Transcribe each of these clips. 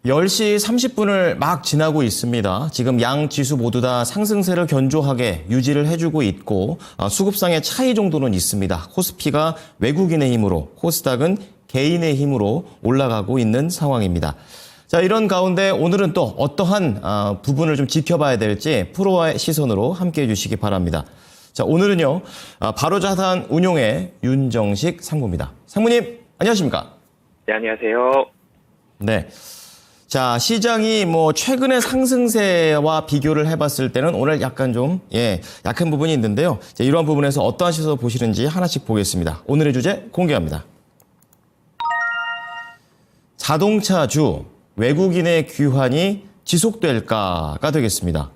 10시 30분을 막 지나고 있습니다. 지금 양 지수 모두 다 상승세를 견조하게 유지를 해주고 있고 수급상의 차이 정도는 있습니다. 코스피가 외국인의 힘으로, 코스닥은 개인의 힘으로 올라가고 있는 상황입니다. 자, 이런 가운데 오늘은 또 어떠한 부분을 좀 지켜봐야 될지 프로와의 시선으로 함께해 주시기 바랍니다. 자, 오늘은요, 바로자산 운용의 윤정식 상무입니다. 상무님, 안녕하십니까? 네, 안녕하세요. 네. 자, 시장이 최근의 상승세와 비교를 해봤을 때는 오늘 약간 좀, 약한 부분이 있는데요. 자, 이러한 부분에서 어떠한 시선으로 보시는지 하나씩 보겠습니다. 오늘의 주제 공개합니다. 자동차주, 외국인의 귀환이 지속될까가 되겠습니다.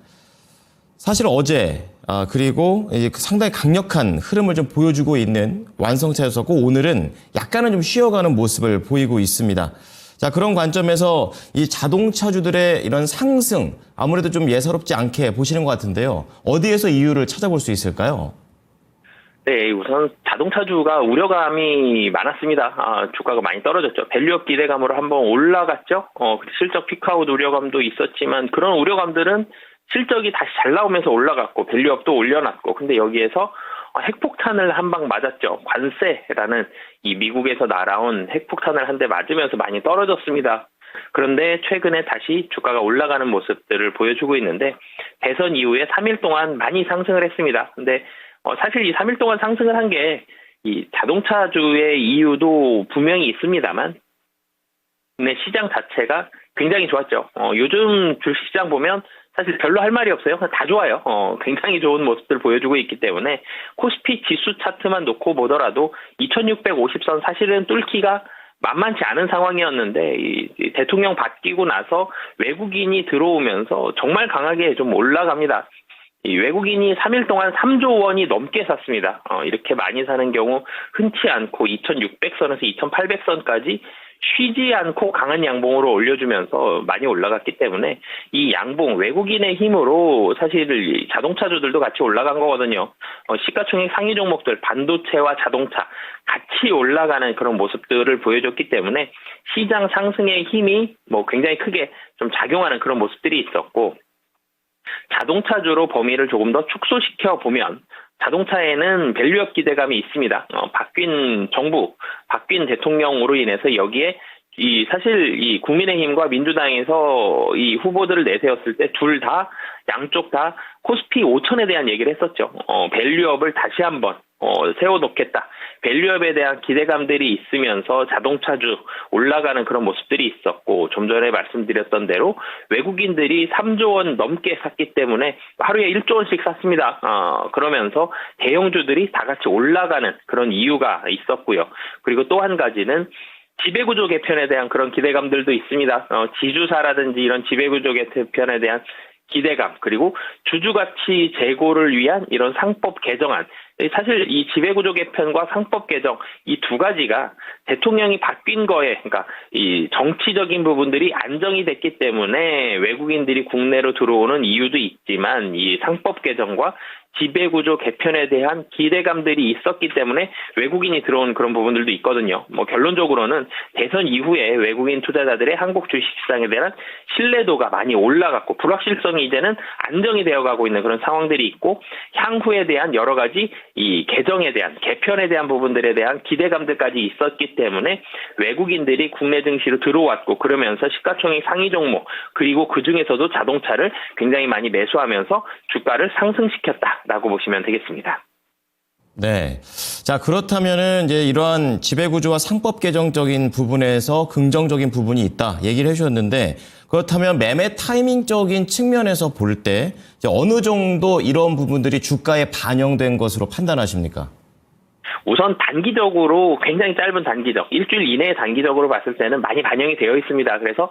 사실 어제, 그리고 상당히 강력한 흐름을 좀 보여주고 있는 완성차였었고, 오늘은 약간은 좀 쉬어가는 모습을 보이고 있습니다. 자, 그런 관점에서 이 자동차주들의 이런 상승, 아무래도 좀 예사롭지 않게 보시는 것 같은데요. 어디에서 이유를 찾아볼 수 있을까요? 네, 우선 자동차주가 우려감이 많았습니다. 주가가 많이 떨어졌죠. 밸류업 기대감으로 한번 올라갔죠. 실적 피크아웃 우려감도 있었지만 그런 우려감들은 실적이 다시 잘 나오면서 올라갔고 밸류업도 올려놨고, 근데 여기에서 핵폭탄을 한 방 맞았죠. 관세라는 이 미국에서 날아온 핵폭탄을 한 대 맞으면서 많이 떨어졌습니다. 그런데 최근에 다시 주가가 올라가는 모습들을 보여주고 있는데, 대선 이후에 3일 동안 많이 상승을 했습니다. 근데 사실 이 3일 동안 상승을 한 게 이 자동차주의 이유도 분명히 있습니다만, 근데 시장 자체가 굉장히 좋았죠. 요즘 주식시장 보면 사실 별로 할 말이 없어요. 다 좋아요. 굉장히 좋은 모습들을 보여주고 있기 때문에 코스피 지수 차트만 놓고 보더라도 2650선 사실은 뚫기가 만만치 않은 상황이었는데, 이 대통령 바뀌고 나서 외국인이 들어오면서 정말 강하게 좀 올라갑니다. 이 외국인이 3일 동안 3조 원이 넘게 샀습니다. 이렇게 많이 사는 경우 흔치 않고 2600선에서 2800선까지 쉬지 않고 강한 양봉으로 올려주면서 많이 올라갔기 때문에 이 양봉, 외국인의 힘으로 사실 자동차주들도 같이 올라간 거거든요. 시가총액 상위 종목들, 반도체와 자동차 같이 올라가는 그런 모습들을 보여줬기 때문에 시장 상승의 힘이 굉장히 크게 좀 작용하는 그런 모습들이 있었고, 자동차주로 범위를 조금 더 축소시켜 보면 자동차에는 밸류업 기대감이 있습니다. 바뀐 정부, 바뀐 대통령으로 인해서 여기에 사실 이 국민의힘과 민주당에서 이 후보들을 내세웠을 때 양쪽 다 코스피 5천에 대한 얘기를 했었죠. 밸류업을 다시 한번 세워놓겠다. 밸류업에 대한 기대감들이 있으면서 자동차주 올라가는 그런 모습들이 있었고, 좀 전에 말씀드렸던 대로 외국인들이 3조 원 넘게 샀기 때문에 하루에 1조 원씩 샀습니다. 그러면서 대형주들이 다 같이 올라가는 그런 이유가 있었고요. 그리고 또 한 가지는 지배구조 개편에 대한 그런 기대감들도 있습니다. 지주사라든지 이런 지배구조 개편에 대한 기대감, 그리고 주주가치 제고를 위한 이런 상법 개정안, 사실 이 지배구조 개편과 상법 개정 이 두 가지가 대통령이 바뀐 거에, 그러니까 이 정치적인 부분들이 안정이 됐기 때문에 외국인들이 국내로 들어오는 이유도 있지만, 이 상법 개정과 지배구조 개편에 대한 기대감들이 있었기 때문에 외국인이 들어온 그런 부분들도 있거든요. 결론적으로는 대선 이후에 외국인 투자자들의 한국 주식시장에 대한 신뢰도가 많이 올라갔고, 불확실성이 이제는 안정이 되어가고 있는 그런 상황들이 있고, 향후에 대한 여러 가지 이 개정에 대한, 개편에 대한 부분들에 대한 기대감들까지 있었기 때문에 외국인들이 국내 증시로 들어왔고, 그러면서 시가총액 상위 종목, 그리고 그 중에서도 자동차를 굉장히 많이 매수하면서 주가를 상승시켰다라고 보시면 되겠습니다. 네. 자, 그렇다면은 이제 이러한 지배구조와 상법 개정적인 부분에서 긍정적인 부분이 있다 얘기를 해주셨는데, 그렇다면 매매 타이밍적인 측면에서 볼 때 어느 정도 이런 부분들이 주가에 반영된 것으로 판단하십니까? 우선 단기적으로, 굉장히 짧은 단기적, 일주일 이내의 단기적으로 봤을 때는 많이 반영이 되어 있습니다. 그래서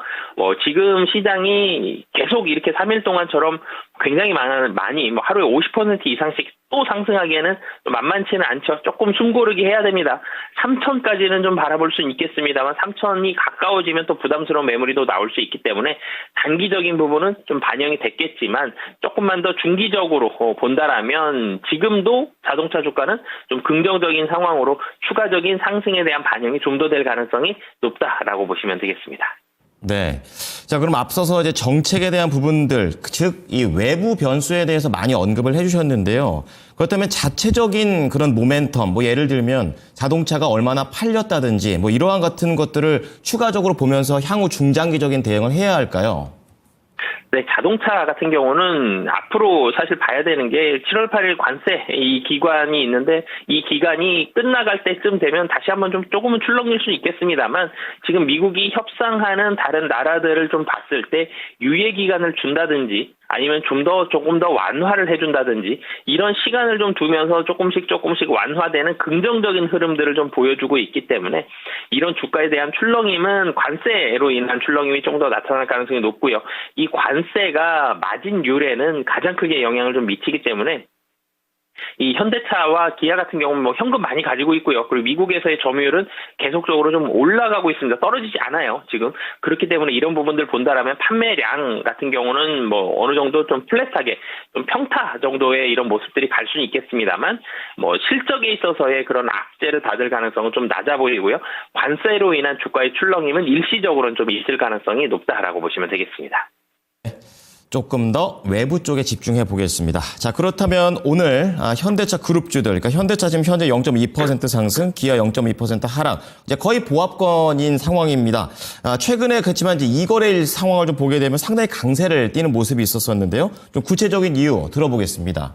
지금 시장이 계속 이렇게 3일 동안처럼 굉장히 많이 하루에 50% 이상씩 또 상승하기에는 만만치는 않죠. 조금 숨고르기 해야 됩니다. 3천까지는 좀 바라볼 수는 있겠습니다만 3천이 가까워지면 또 부담스러운 매물이 또 나올 수 있기 때문에 단기적인 부분은 좀 반영이 됐겠지만, 조금만 더 중기적으로 본다라면 지금도 자동차 주가는 좀 긍정적인 상황으로 추가적인 상승에 대한 반영이 좀 더 될 가능성이 높다라고 보시면 되겠습니다. 네. 자, 그럼 앞서서 이제 정책에 대한 부분들, 즉, 이 외부 변수에 대해서 많이 언급을 해주셨는데요. 그렇다면 자체적인 그런 모멘텀, 뭐 예를 들면 자동차가 얼마나 팔렸다든지 뭐 이러한 같은 것들을 추가적으로 보면서 향후 중장기적인 대응을 해야 할까요? 네, 자동차 같은 경우는 앞으로 사실 봐야 되는 게 7월 8일 관세 이 기간이 있는데 이 기간이 끝나갈 때쯤 되면 다시 한번 좀 조금은 출렁일 수 있겠습니다만 지금 미국이 협상하는 다른 나라들을 좀 봤을 때 유예 기간을 준다든지 아니면 조금 더 완화를 해준다든지 이런 시간을 좀 두면서 조금씩 완화되는 긍정적인 흐름들을 좀 보여주고 있기 때문에 이런 주가에 대한 출렁임은 관세로 인한 출렁임이 좀 더 나타날 가능성이 높고요. 이 관세가 마진율에는 가장 크게 영향을 좀 미치기 때문에 이 현대차와 기아 같은 경우는 뭐 현금 많이 가지고 있고요. 그리고 미국에서의 점유율은 계속적으로 좀 올라가고 있습니다. 떨어지지 않아요, 지금. 그렇기 때문에 이런 부분들 본다라면 판매량 같은 경우는 뭐 어느 정도 좀 플랫하게 좀 평타 정도의 이런 모습들이 갈 수는 있겠습니다만 뭐 실적에 있어서의 그런 악재를 받을 가능성은 좀 낮아 보이고요. 관세로 인한 주가의 출렁임은 일시적으로는 좀 있을 가능성이 높다라고 보시면 되겠습니다. 조금 더 외부 쪽에 집중해 보겠습니다. 자, 그렇다면 오늘 현대차 그룹주들, 그러니까 현대차 지금 현재 0.2% 상승, 기아 0.2% 하락, 이제 거의 보합권인 상황입니다. 최근에 그렇지만 이제 이거래일 상황을 좀 보게 되면 상당히 강세를 띠는 모습이 있었었는데요. 좀 구체적인 이유 들어보겠습니다.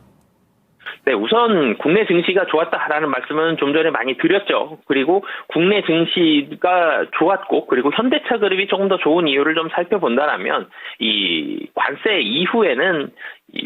네, 우선 국내 증시가 좋았다라는 말씀은 좀 전에 많이 드렸죠. 그리고 국내 증시가 좋았고, 그리고 현대차 그룹이 조금 더 좋은 이유를 좀 살펴본다면, 이 관세 이후에는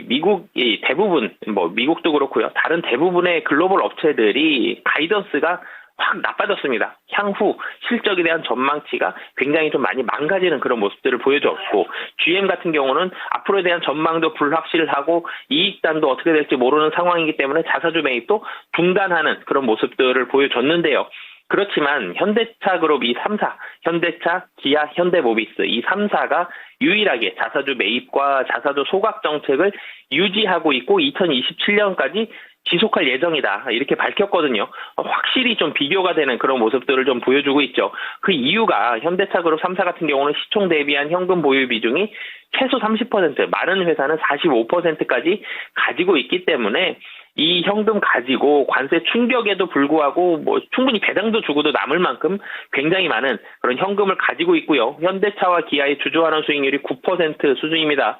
미국이 대부분, 뭐 미국도 그렇고요. 다른 대부분의 글로벌 업체들이 가이던스가 확 나빠졌습니다. 향후 실적에 대한 전망치가 굉장히 좀 많이 망가지는 그런 모습들을 보여줬고 GM 같은 경우는 앞으로에 대한 전망도 불확실하고 이익단도 어떻게 될지 모르는 상황이기 때문에 자사주 매입도 중단하는 그런 모습들을 보여줬는데요. 그렇지만 현대차 그룹 이 3사, 현대차, 기아, 현대모비스 이 3사가 유일하게 자사주 매입과 자사주 소각 정책을 유지하고 있고 2027년까지 지속할 예정이다 이렇게 밝혔거든요. 확실히 좀 비교가 되는 그런 모습들을 좀 보여주고 있죠. 그 이유가 현대차 그룹 3사 같은 경우는 시총 대비한 현금 보유 비중이 최소 30%, 많은 회사는 45%까지 가지고 있기 때문에 이 현금 가지고 관세 충격에도 불구하고 뭐 충분히 배당도 주고도 남을 만큼 굉장히 많은 그런 현금을 가지고 있고요. 현대차와 기아의 주주환원 수익률이 9% 수준입니다.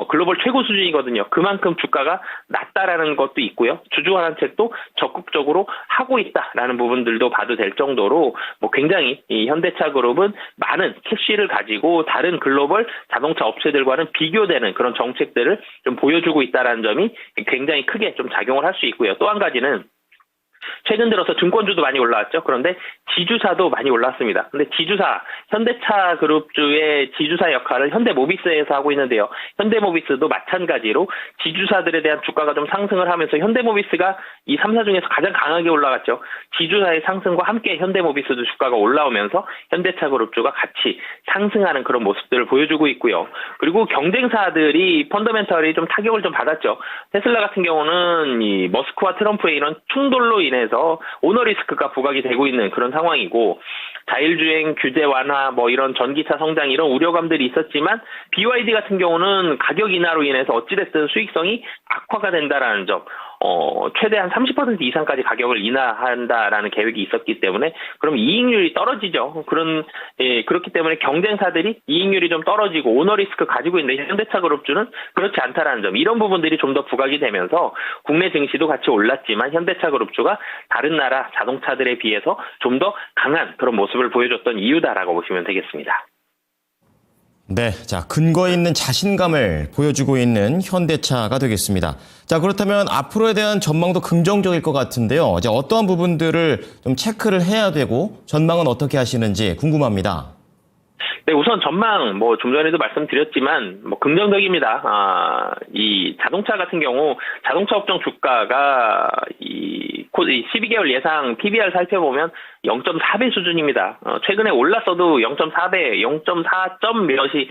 글로벌 최고 수준이거든요. 그만큼 주가가 낮다라는 것도 있고요. 주주환원책도 적극적으로 하고 있다라는 부분들도 봐도 될 정도로 뭐 굉장히 이 현대차 그룹은 많은 캐시를 가지고 다른 글로벌 자동차 업체들과는 비교되는 그런 정책들을 좀 보여주고 있다라는 점이 굉장히 크게 좀 작용을 할 수 있고요. 또 한 가지는 최근 들어서 증권주도 많이 올라왔죠. 그런데 지주사도 많이 올랐습니다. 근데 지주사, 현대차 그룹주의 지주사 역할을 현대모비스에서 하고 있는데요. 현대모비스도 마찬가지로 지주사들에 대한 주가가 좀 상승을 하면서 현대모비스가 이 3사 중에서 가장 강하게 올라갔죠. 지주사의 상승과 함께 현대모비스도 주가가 올라오면서 현대차 그룹주가 같이 상승하는 그런 모습들을 보여주고 있고요. 그리고 경쟁사들이 펀더멘털이 좀 타격을 좀 받았죠. 테슬라 같은 경우는 이 머스크와 트럼프의 이런 충돌로 인해서 오너 리스크가 부각이 되고 있는 그런 상황이고 자율주행 규제 완화 뭐 이런 전기차 성장 이런 우려감들이 있었지만 BYD 같은 경우는 가격 인하로 인해서 어찌됐든 수익성이 악화가 된다라는 점 최대한 30% 이상까지 가격을 인하한다라는 계획이 있었기 때문에 그럼 이익률이 떨어지죠. 그렇기 때문에 경쟁사들이 이익률이 좀 떨어지고 오너 리스크 가지고 있는데 현대차 그룹주는 그렇지 않다라는 점 이런 부분들이 좀 더 부각이 되면서 국내 증시도 같이 올랐지만 현대차 그룹주가 다른 나라 자동차들에 비해서 좀 더 강한 그런 모습을 보여줬던 이유다라고 보시면 되겠습니다. 네, 자, 근거 있는 자신감을 보여주고 있는 현대차가 되겠습니다. 자, 그렇다면 앞으로에 대한 전망도 긍정적일 것 같은데요. 이제 어떠한 부분들을 좀 체크를 해야 되고 전망은 어떻게 하시는지 궁금합니다. 네, 우선 전망, 뭐, 좀 전에도 말씀드렸지만, 뭐, 긍정적입니다. 이 자동차 같은 경우, 자동차 업종 주가가 12개월 예상 PBR 살펴보면 0.4배 수준입니다. 최근에 올랐어도 0.4배, 0.4점 몇이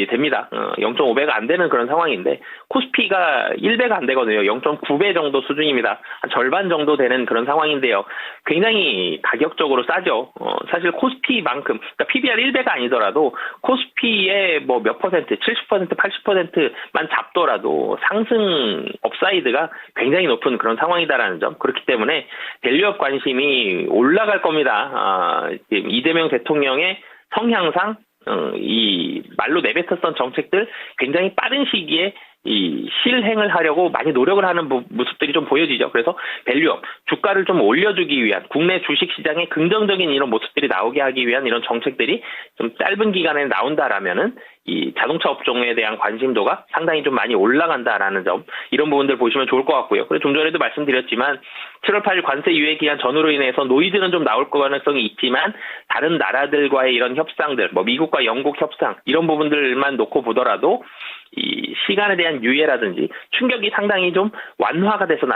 됩니다. 0.5배가 안 되는 그런 상황인데, 코스피가 1배가 안 되거든요. 0.9배 정도 수준입니다. 한 절반 정도 되는 그런 상황인데요. 굉장히 가격적으로 싸죠. 사실 코스피만큼, 그러니까 PBR 1배가 아니더라도 아니더라도 코스피의 뭐 몇 퍼센트, 70%, 80%만 잡더라도 상승 업사이드가 굉장히 높은 그런 상황이다라는 점. 그렇기 때문에 밸류업 관심이 올라갈 겁니다. 이재명 대통령의 성향상 이 말로 내뱉었던 정책들 굉장히 빠른 시기에 이 실행을 하려고 많이 노력을 하는 모습들이 좀 보여지죠. 그래서 밸류업, 주가를 좀 올려주기 위한 국내 주식시장에 긍정적인 이런 모습들이 나오게 하기 위한 이런 정책들이 좀 짧은 기간에 나온다라면은 이 자동차 업종에 대한 관심도가 상당히 좀 많이 올라간다라는 점, 이런 부분들 보시면 좋을 것 같고요. 그리고 좀 전에도 말씀드렸지만 7월 8일 관세 유예 기한 전후로 인해서 노이즈는 좀 나올 가능성이 있지만 다른 나라들과의 이런 협상들, 뭐 미국과 영국 협상 이런 부분들만 놓고 보더라도 이 시간에 대한 유예라든지 충격이 상당히 좀 완화가 돼서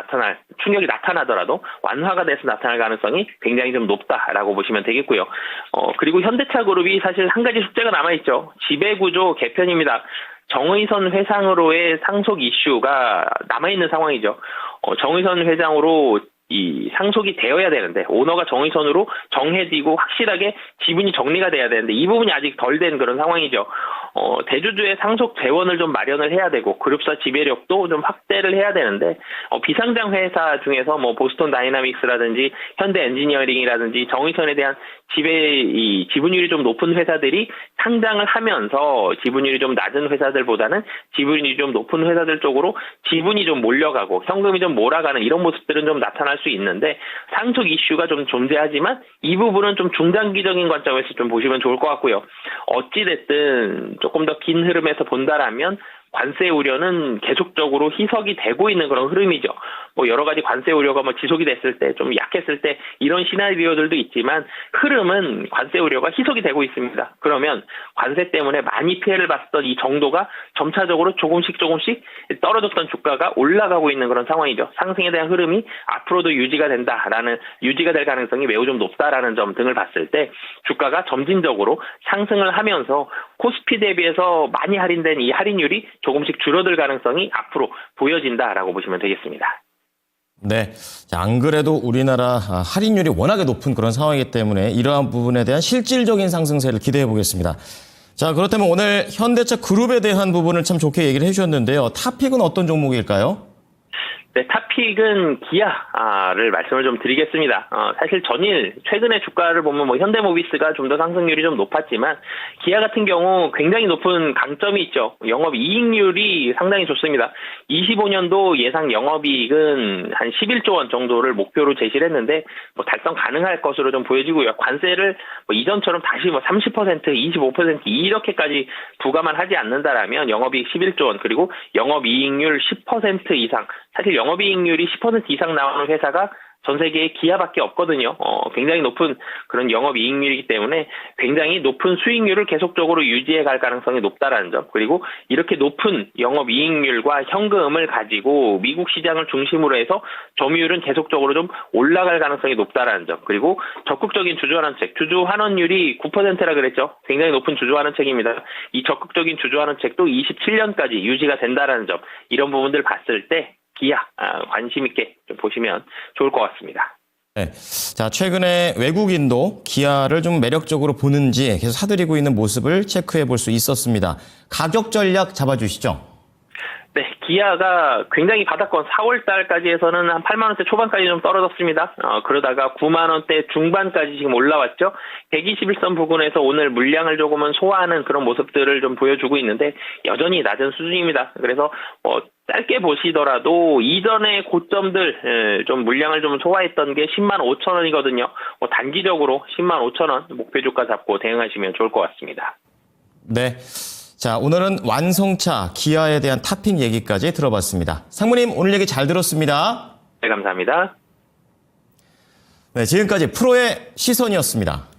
충격이 나타나더라도 완화가 돼서 나타날 가능성이 굉장히 좀 높다라고 보시면 되겠고요. 그리고 현대차 그룹이 사실 한 가지 숙제가 남아있죠. 지배구조 개편입니다. 정의선 회장으로의 상속 이슈가 남아있는 상황이죠. 정의선 회장으로 이 상속이 되어야 되는데, 오너가 정의선으로 정해지고 확실하게 지분이 정리가 돼야 되는데 이 부분이 아직 덜 된 그런 상황이죠. 대주주의 상속 재원을 좀 마련을 해야 되고 그룹사 지배력도 좀 확대를 해야 되는데 비상장 회사 중에서 뭐 보스턴 다이나믹스라든지 현대 엔지니어링이라든지 정의선에 대한 지분율이 좀 높은 회사들이 상장을 하면서 지분율이 좀 낮은 회사들보다는 지분율이 좀 높은 회사들 쪽으로 지분이 좀 몰려가고 현금이 좀 몰아가는 이런 모습들은 좀 나타날 수 있는데, 상속 이슈가 좀 존재하지만 이 부분은 좀 중장기적인 관점에서 좀 보시면 좋을 것 같고요. 어찌됐든 조금 더 긴 흐름에서 본다라면 관세 우려는 계속적으로 희석이 되고 있는 그런 흐름이죠. 뭐 여러 가지 관세 우려가 뭐 지속이 됐을 때, 좀 약했을 때 이런 시나리오들도 있지만 흐름은 관세 우려가 희석이 되고 있습니다. 그러면 관세 때문에 많이 피해를 봤던 이 정도가 점차적으로 조금씩 떨어졌던 주가가 올라가고 있는 그런 상황이죠. 상승에 대한 흐름이 앞으로도 유지가 될 가능성이 매우 좀 높다라는 점 등을 봤을 때 주가가 점진적으로 상승을 하면서 코스피 대비해서 많이 할인된 이 할인율이 조금씩 줄어들 가능성이 앞으로 보여진다라고 보시면 되겠습니다. 네. 자, 안 그래도 우리나라 할인율이 워낙에 높은 그런 상황이기 때문에 이러한 부분에 대한 실질적인 상승세를 기대해 보겠습니다. 자, 그렇다면 오늘 현대차 그룹에 대한 부분을 참 좋게 얘기를 해주셨는데요. 탑픽은 어떤 종목일까요? 네, 탑픽은 기아를 말씀을 좀 드리겠습니다. 사실 전일 최근에 주가를 보면 뭐 현대모비스가 좀 더 상승률이 좀 높았지만 기아 같은 경우 굉장히 높은 강점이 있죠. 영업이익률이 상당히 좋습니다. 25년도 예상 영업이익은 한 11조 원 정도를 목표로 제시를 했는데 뭐 달성 가능할 것으로 좀 보여지고요. 관세를 뭐 이전처럼 다시 뭐 30%, 25% 이렇게까지 부과만 하지 않는다라면 영업이익 11조 원, 그리고 영업이익률 10% 이상, 사실 영업이익률이 10% 이상 나오는 회사가 전 세계에 기아밖에 없거든요. 굉장히 높은 그런 영업이익률이기 때문에 굉장히 높은 수익률을 계속적으로 유지해 갈 가능성이 높다라는 점, 그리고 이렇게 높은 영업이익률과 현금을 가지고 미국 시장을 중심으로 해서 점유율은 계속적으로 좀 올라갈 가능성이 높다라는 점, 그리고 적극적인 주주환원책, 주주환원율이 9%라 그랬죠. 굉장히 높은 주주환원책입니다. 이 적극적인 주주환원책도 27년까지 유지가 된다라는 점, 이런 부분들 봤을 때 기아 관심 있게 좀 보시면 좋을 것 같습니다. 네. 자, 최근에 외국인도 기아를 좀 매력적으로 보는지 계속 사들이고 있는 모습을 체크해 볼 수 있었습니다. 가격 전략 잡아주시죠. 네, 기아가 굉장히 바닥권 4월 달까지 해서는 한 8만 원대 초반까지 좀 떨어졌습니다. 그러다가 9만 원대 중반까지 지금 올라왔죠. 121선 부근에서 오늘 물량을 조금은 소화하는 그런 모습들을 좀 보여주고 있는데 여전히 낮은 수준입니다. 그래서 짧게 보시더라도 이전의 고점들 좀 물량을 좀 소화했던 게 10만 5천 원이거든요. 단기적으로 10만 5천 원 목표 주가 잡고 대응하시면 좋을 것 같습니다. 네. 자, 오늘은 완성차 기아에 대한 탑픽 얘기까지 들어봤습니다. 상무님, 오늘 얘기 잘 들었습니다. 네, 감사합니다. 네, 지금까지 프로의 시선이었습니다.